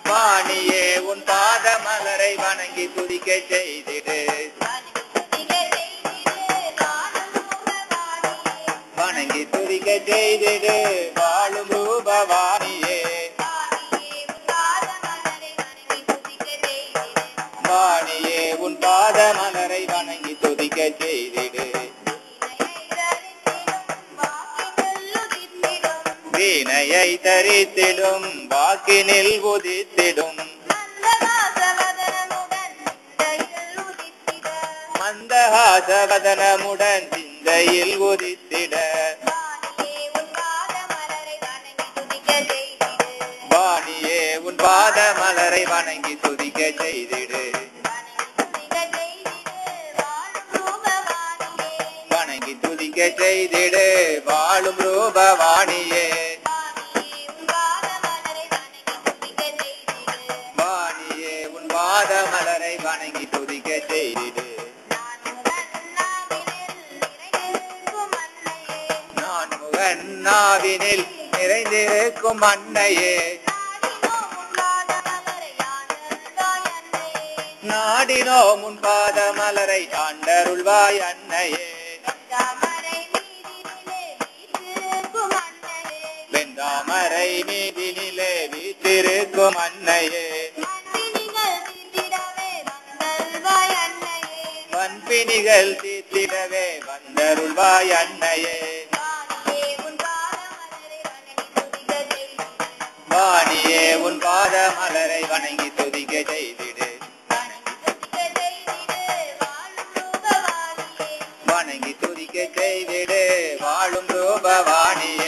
வாணியே உன் பாத மலரை வணங்கி துதிக்க செய்திடு. வணங்கி துதிக்க செய்திடு வாழும் ரூபவாணியே. வாணியே உன் பாத மலரை வணங்கி துதிக்க செய்திடு. வீணையை தரித்திடும் வாக்கினில் உதித்திடும் மந்தஹாசவதனமுடன் சிந்தையில் உதித்திட. வாணியே உன் பாத மலரை வணங்கி துதிக்க செய்திடு. வணங்கி துதிக்க செய்திடு வாழும் ரூபவாணியே. வாணியே உன் பாத மலரை வணங்கி துதிக்க செய்திடு. நான் முகன் நாவினில் நிறைந்திருக்கும் அன்னையே. நாடினோ முன் பாத மலரை ஆண்டருள்வாய் அன்னையே. வெந்தாமரை மீதினிலே வீற்றிருக்கும் அன்னையே. வன்பினிகள் தீர்த்திடவே வந்தருள்வாய் அன்னையே. வாணியே உன் பாத மலரை வணங்கி துதிக்க செய்திடு. வணங்கி துதிக்க செய்திடு வாழும் ரூபவாணியே.